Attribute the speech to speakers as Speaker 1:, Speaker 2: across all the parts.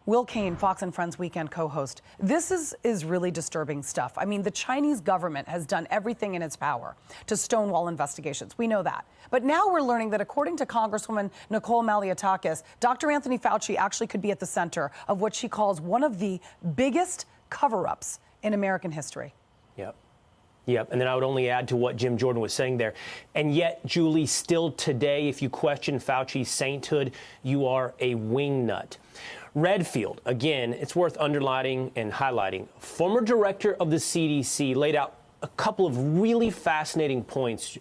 Speaker 1: Will Cain, Fox and Friends Weekend co-host. This is really disturbing stuff. I mean, the Chinese government has done everything in its power to stonewall investigations. We know that. But now we're learning that according to Congresswoman Nicole Malliotakis, Dr. Anthony Fauci actually could be at the center of what she calls one of the biggest cover-ups in American history.
Speaker 2: Yep. And then I would only add to what Jim Jordan was saying there. And yet, Julie, still today, if you question Fauci's sainthood, you are a wingnut. Redfield, again, it's worth underlining and highlighting. Former director of the CDC laid out a couple of really fascinating points,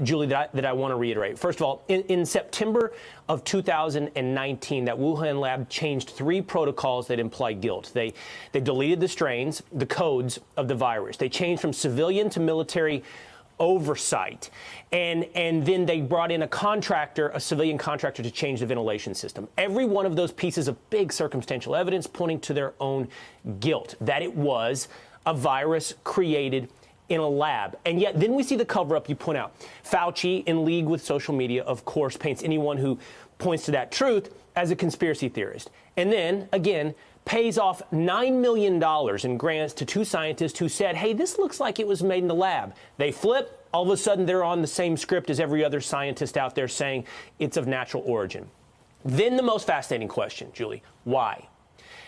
Speaker 2: Julie, that I want to reiterate. First of all, in September of 2019, that Wuhan lab changed 3 protocols that imply guilt. They deleted the strains, the codes of the virus. They changed from civilian to military oversight. And then they brought in a civilian contractor to change the ventilation system. Every one of those pieces of big circumstantial evidence pointing to their own guilt, that it was a virus created in a lab. And yet then we see the cover-up you point out. Fauci, in league with social media, of course, paints anyone who points to that truth as a conspiracy theorist. And then, again, pays off $9 million in grants to 2 scientists who said, hey, this looks like it was made in the lab. They flip. All of a sudden, they're on the same script as every other scientist out there saying it's of natural origin. Then the most fascinating question, Julie, why?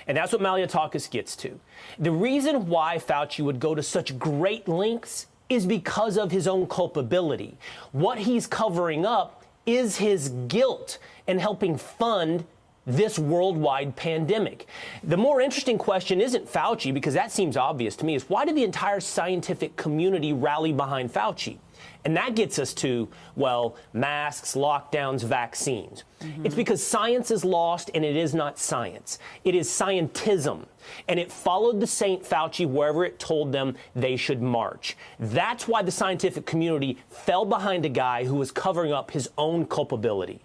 Speaker 2: And that's what Malliotakis gets to. The reason why Fauci would go to such great lengths is because of his own culpability. What he's covering up is his guilt in helping fund this worldwide pandemic. The more interesting question isn't Fauci, because that seems obvious to me, is why did the entire scientific community rally behind Fauci? And that gets us to, well, masks, lockdowns, vaccines. It's because science is lost, and it is not science. It is scientism. And it followed the Saint Fauci wherever it told them they should march. That's why the scientific community fell behind a guy who was covering up his own culpability.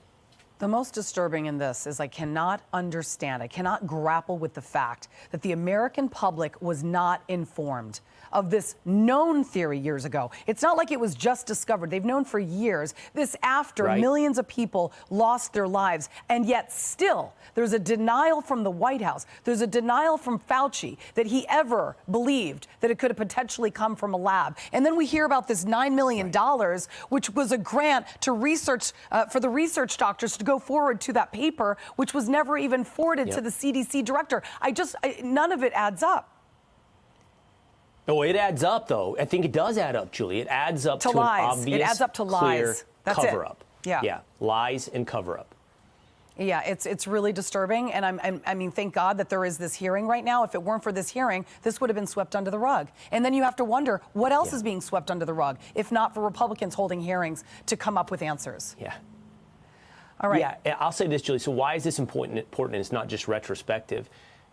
Speaker 1: The most disturbing in this is I cannot grapple with the fact that the American public was not informed of this known theory years ago. It's not like it was just discovered. They've known for years. This after millions of people lost their lives. And yet still, there's a denial from the White House. There's a denial from Fauci that he ever believed that it could have potentially come from a lab. And then we hear about this $9 million, which was a grant to research, for the research doctors to go forward to that paper, which was never even forwarded to the CDC director. None of it adds up.
Speaker 2: Oh, it adds up, though. I think it does add up, Julie. It adds up to
Speaker 1: lies.
Speaker 2: An obvious,
Speaker 1: it adds up to lies. That's
Speaker 2: cover-up.
Speaker 1: Yeah,
Speaker 2: lies and cover-up.
Speaker 1: Yeah, it's really disturbing, and I mean, thank God that there is this hearing right now. If it weren't for this hearing, this would have been swept under the rug. And then you have to wonder what else is being swept under the rug, if not for Republicans holding hearings to come up with answers. All right.
Speaker 2: Yeah, I'll say this, Julie. So why is this important? And it's not just retrospective.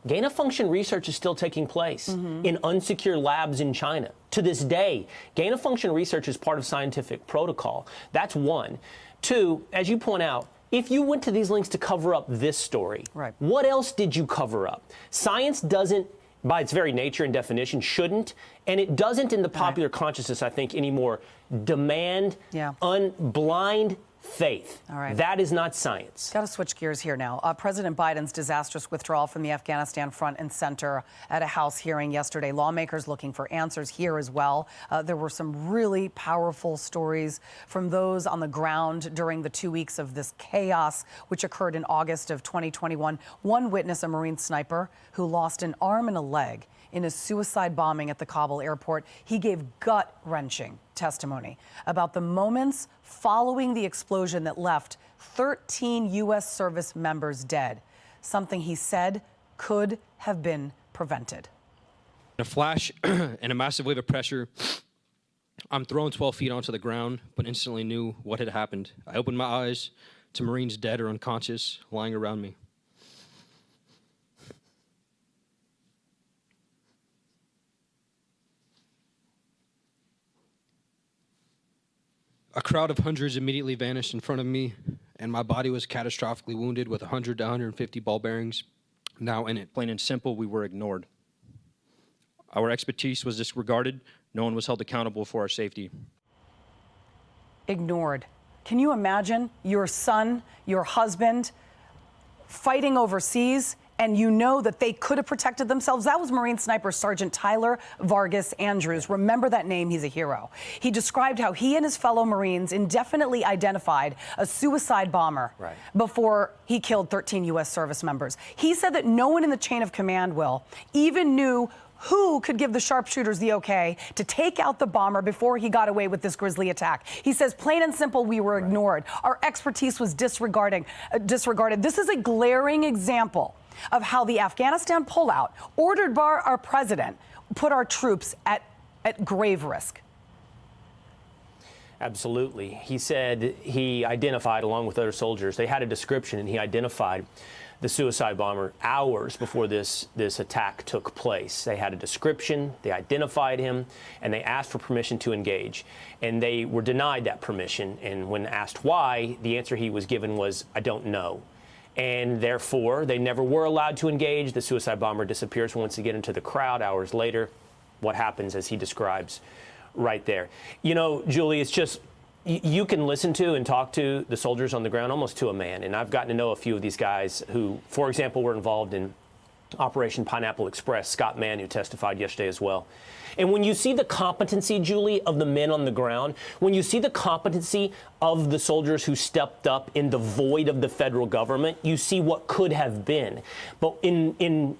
Speaker 2: Gain-of-function research is still taking place in unsecure labs in China. To this day, gain-of-function research is part of scientific protocol. That's one. 2, as you point out, if you went to these links to cover up this story, what else did you cover up? Science doesn't, by its very nature and definition, shouldn't, and it doesn't in the popular consciousness, I think, anymore, demand blind faith. That is not science.
Speaker 1: Got to switch gears here now. President Biden's disastrous withdrawal from the Afghanistan front and center at a House hearing yesterday. Lawmakers looking for answers here as well. There were some really powerful stories from those on the ground during the 2 weeks of this chaos, which occurred in August of 2021. One witness, a Marine sniper who lost an arm and a leg in a suicide bombing at the Kabul airport. He gave gut-wrenching testimony about the moments following the explosion that left 13 U.S. service members dead, something he said could have been prevented.
Speaker 3: In a flash and a massive wave of pressure, I'm thrown 12 feet onto the ground, but instantly knew what had happened. I opened my eyes to Marines dead or unconscious lying around me. A crowd of hundreds immediately vanished in front of me, and my body was catastrophically wounded with 100 to 150 ball bearings now in it. Plain and simple, we were ignored. Our expertise was disregarded. No one was held accountable for our safety.
Speaker 1: Ignored. Can you imagine your son, your husband, fighting overseas, and you know that they could have protected themselves. That was Marine sniper Sergeant Tyler Vargas Andrews. Remember that name. He's a hero. He described how he and his fellow Marines indefinitely identified a suicide bomber before he killed 13 U.S. service members. He said that no one in the chain of command, Will, even knew who could give the sharpshooters the okay to take out the bomber before he got away with this grisly attack. He says, plain and simple, we were ignored. Our expertise was disregarded. This is a glaring example of how the Afghanistan pullout, ordered by our president, put our troops at grave risk.
Speaker 2: Absolutely. He said he identified, along with other soldiers, they had a description, and he identified the suicide bomber hours before this attack took place. They had a description, they identified him, and they asked for permission to engage. And they were denied that permission. And when asked why, the answer he was given was, I don't know. And therefore, they never were allowed to engage. The suicide bomber disappears once they get into the crowd hours later. What happens, as he describes right there. You know, Julie, it's just, you can listen to and talk to the soldiers on the ground almost to a man. And I've gotten to know a few of these guys who, for example, were involved in Operation Pineapple Express. Scott Mann, who testified yesterday as well. And when you see the competency, Julie, of the men on the ground, when you see the competency of the soldiers who stepped up in the void of the federal government, you see what could have been. But in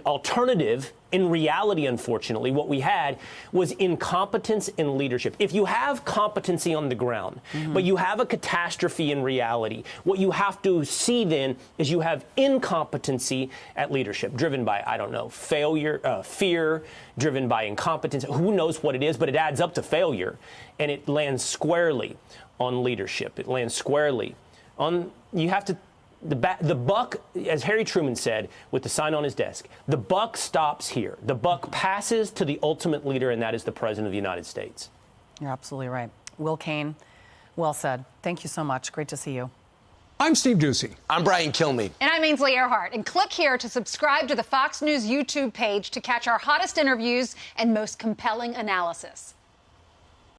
Speaker 2: alternative, in reality, unfortunately, what we had was incompetence in leadership. If you have competency on the ground, but you have a catastrophe in reality, what you have to see then is you have incompetency at leadership, driven by, I don't know, failure, fear, driven by incompetence. Who knows what it is, but it adds up to failure, and it lands squarely on leadership. It lands squarely on, you have to, the buck, as Harry Truman said with the sign on his desk, the buck stops here. The buck passes to the ultimate leader, and that is the President of the United States.
Speaker 1: You're absolutely right. Will Cain, well said. Thank you so much. Great to see you.
Speaker 4: I'm Steve Doocy.
Speaker 5: I'm Brian Kilmeade.
Speaker 6: And I'm Ainsley Earhart. And click here to subscribe to the Fox News YouTube page to catch our hottest interviews and most compelling analysis.